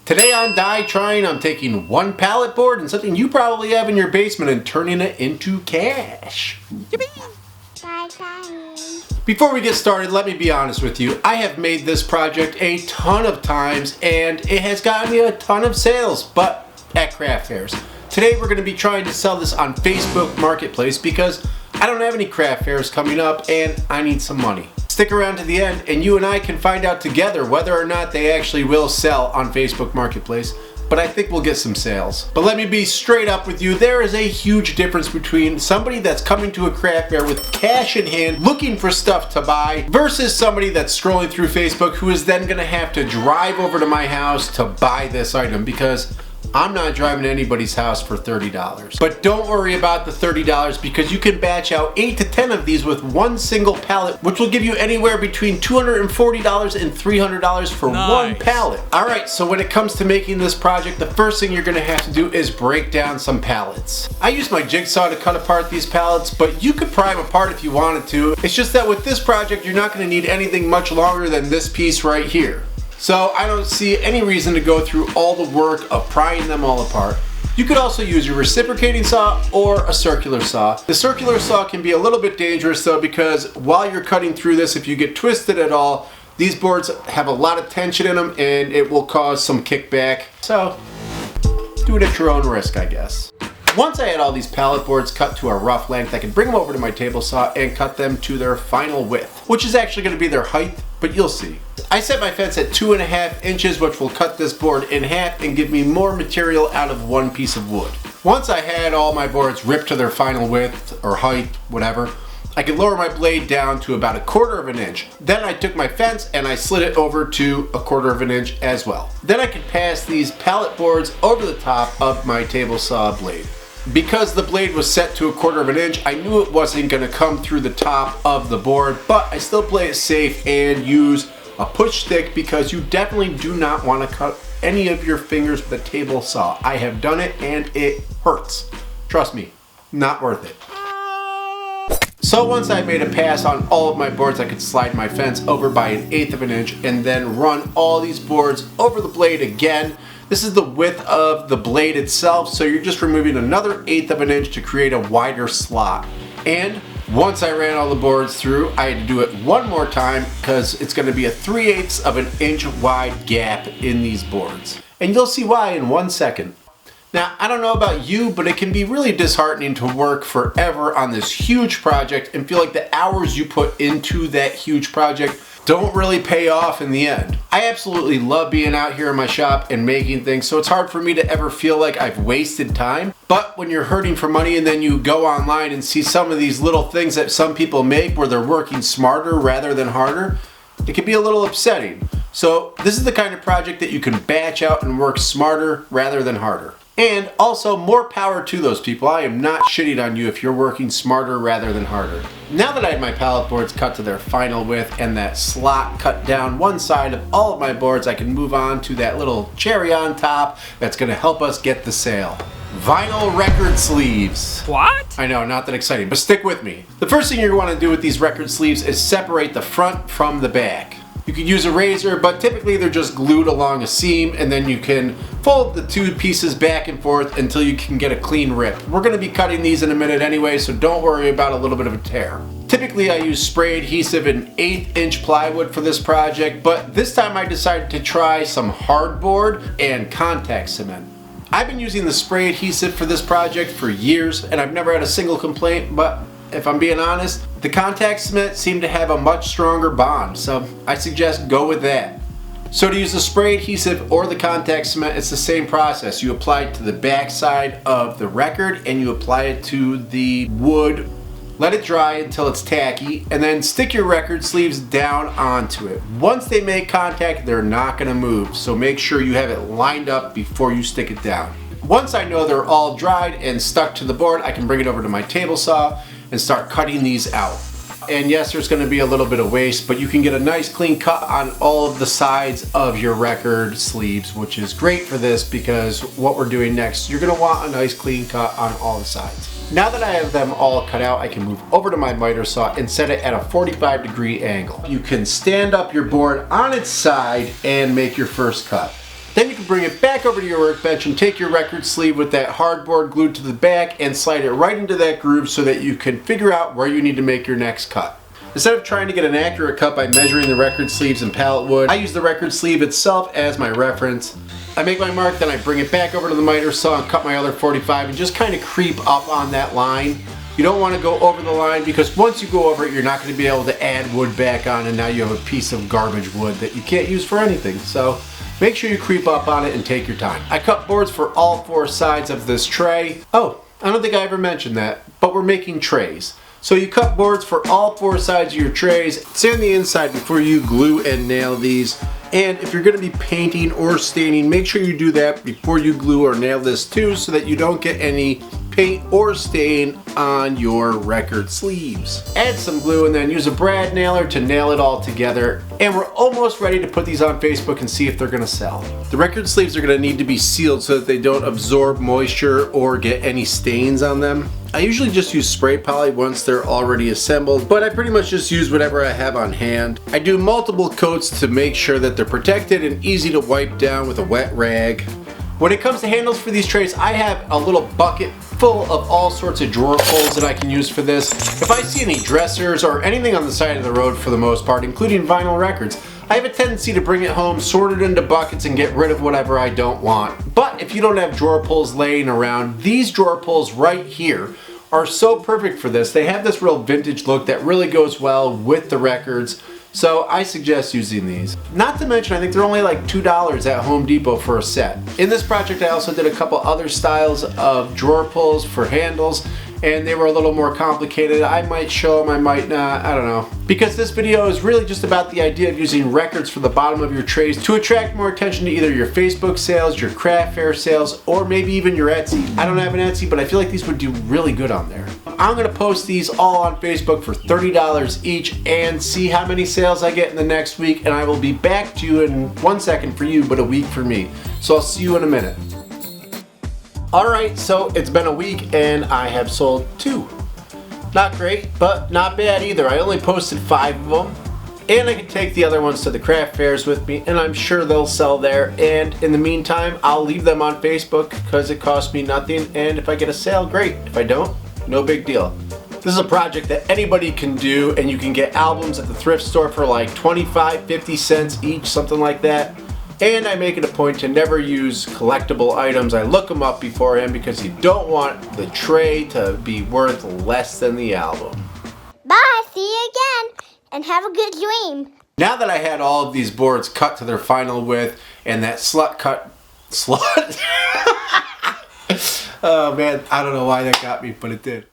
Today on Die Trying, I'm taking one pallet board and something you probably have in your basement and turning it into cash. Yippee! Die trying. Before we get started, let me be honest with you. I have made this project a ton of times and it has gotten me a ton of sales, but at craft fairs. Today we're going to be trying to sell this on Facebook Marketplace because I don't have any craft fairs coming up and I need some money. Stick around to the end and you and I can find out together whether or not they actually will sell on Facebook Marketplace, but I think we'll get some sales. But let me be straight up with you, there is a huge difference between somebody that's coming to a craft fair with cash in hand looking for stuff to buy versus somebody that's scrolling through Facebook who is then going to have to drive over to my house to buy this item because I'm not driving to anybody's house for $30. But don't worry about the $30 because you can batch out 8 to 10 of these with one single pallet, which will give you anywhere between $240 and $300 for one pallet. Alright, so when it comes to making this project, the first thing you're going to have to do is break down some pallets. I use my jigsaw to cut apart these pallets, but you could pry them apart if you wanted to. It's just that with this project, you're not going to need anything much longer than this piece right here. So I don't see any reason to go through all the work of prying them all apart. You could also use your reciprocating saw or a circular saw. The circular saw can be a little bit dangerous though because while you're cutting through this, if you get twisted at all, these boards have a lot of tension in them and it will cause some kickback. So do it at your own risk, I guess. Once I had all these pallet boards cut to a rough length, I can bring them over to my table saw and cut them to their final width, which is actually going to be their height, but you'll see. I set my fence at 2.5 inches, which will cut this board in half and give me more material out of one piece of wood. Once I had all my boards ripped to their final width or height, whatever, I could lower my blade down to about 1/4 of an inch. Then I took my fence and I slid it over to 1/4 of an inch as well. Then I could pass these pallet boards over the top of my table saw blade. Because the blade was set to 1/4 of an inch, I knew it wasn't going to come through the top of the board, but I still play it safe and use a push stick because you definitely do not want to cut any of your fingers with a table saw. I have done it and it hurts. Trust me, not worth it. So once I made a pass on all of my boards, I could slide my fence over by 1/8 of an inch and then run all these boards over the blade again. This is the width of the blade itself, so you're just removing another 1/8 of an inch to create a wider slot. And once I ran all the boards through, I had to do it one more time because it's going to be a 3/8 of an inch wide gap in these boards. And you'll see why in 1 second. Now, I don't know about you, but it can be really disheartening to work forever on this huge project and feel like the hours you put into that huge project don't really pay off in the end. I absolutely love being out here in my shop and making things, so it's hard for me to ever feel like I've wasted time. But when you're hurting for money and then you go online and see some of these little things that some people make where they're working smarter rather than harder, it can be a little upsetting. So this is the kind of project that you can batch out and work smarter rather than harder. And also, more power to those people. I am not shitting on you if you're working smarter rather than harder. Now that I have my pallet boards cut to their final width and that slot cut down one side of all of my boards, I can move on to that little cherry on top that's going to help us get the sale. Vinyl record sleeves. What? I know, not that exciting, but stick with me. The first thing you want to do with these record sleeves is separate the front from the back. You could use a razor, but typically they're just glued along a seam and then you can fold the two pieces back and forth until you can get a clean rip. We're going to be cutting these in a minute anyway, so don't worry about a little bit of a tear. Typically I use spray adhesive and 1/8 inch plywood for this project, but this time I decided to try some hardboard and contact cement. I've been using the spray adhesive for this project for years and I've never had a single complaint, but if I'm being honest, the contact cement seemed to have a much stronger bond, so I suggest go with that. So to use the spray adhesive or the contact cement, it's the same process. You apply it to the back side of the record and you apply it to the wood. Let it dry until it's tacky and then stick your record sleeves down onto it. Once they make contact, they're not going to move, so make sure you have it lined up before you stick it down. Once I know they're all dried and stuck to the board, I can bring it over to my table saw and start cutting these out. And yes, there's going to be a little bit of waste, but you can get a nice clean cut on all of the sides of your record sleeves, which is great for this because what we're doing next, you're going to want a nice clean cut on all the sides. Now that I have them all cut out, I can move over to my miter saw and set it at a 45-degree angle. You can stand up your board on its side and make your first cut. Then you can bring it back over to your workbench and take your record sleeve with that hardboard glued to the back and slide it right into that groove so that you can figure out where you need to make your next cut. Instead of trying to get an accurate cut by measuring the record sleeves in pallet wood, I use the record sleeve itself as my reference. I make my mark, then I bring it back over to the miter saw and cut my other 45 and just kind of creep up on that line. You don't want to go over the line because once you go over it, you're not going to be able to add wood back on, and now you have a piece of garbage wood that you can't use for anything. So make sure you creep up on it and take your time. I cut boards for all 4 sides of this tray. Oh, I don't think I ever mentioned that, but we're making trays. So you cut boards for all 4 sides of your trays. Sand the inside before you glue and nail these. And if you're going to be painting or staining, make sure you do that before you glue or nail this too, so that you don't get any paint or stain on your record sleeves. Add some glue and then use a brad nailer to nail it all together. And we're almost ready to put these on Facebook and see if they're gonna sell. The record sleeves are gonna need to be sealed so that they don't absorb moisture or get any stains on them. I usually just use spray poly once they're already assembled, but I pretty much just use whatever I have on hand. I do multiple coats to make sure that they're protected and easy to wipe down with a wet rag. When it comes to handles for these trays, I have a little bucket full of all sorts of drawer pulls that I can use for this. If I see any dressers or anything on the side of the road for the most part, including vinyl records, I have a tendency to bring it home, sort it into buckets, and get rid of whatever I don't want. But if you don't have drawer pulls laying around, these drawer pulls right here are so perfect for this. They have this real vintage look that really goes well with the records. So I suggest using these. Not to mention, I think they're only like $2 at Home Depot for a set. In this project, I also did a couple other styles of drawer pulls for handles, and they were a little more complicated. I might show them, I might not, I don't know. Because this video is really just about the idea of using records for the bottom of your trays to attract more attention to either your Facebook sales, your craft fair sales, or maybe even your Etsy. I don't have an Etsy, but I feel like these would do really good on there. I'm gonna post these all on Facebook for $30 each and see how many sales I get in the next week, and I will be back to you in 1 second for you, but a week for me. So I'll see you in a minute. Alright, so it's been a week and I have sold 2. Not great, but not bad either. I only posted 5 of them. And I can take the other ones to the craft fairs with me, and I'm sure they'll sell there. And in the meantime, I'll leave them on Facebook because it costs me nothing. And if I get a sale, great. If I don't, no big deal. This is a project that anybody can do, and you can get albums at the thrift store for like 25, 50 cents each, something like that. And I make it a point to never use collectible items. I look them up beforehand because you don't want the tray to be worth less than the album. Bye, see you again, and have a good dream. Now that I had all of these boards cut to their final width and that slut oh man, I don't know why that got me, but it did.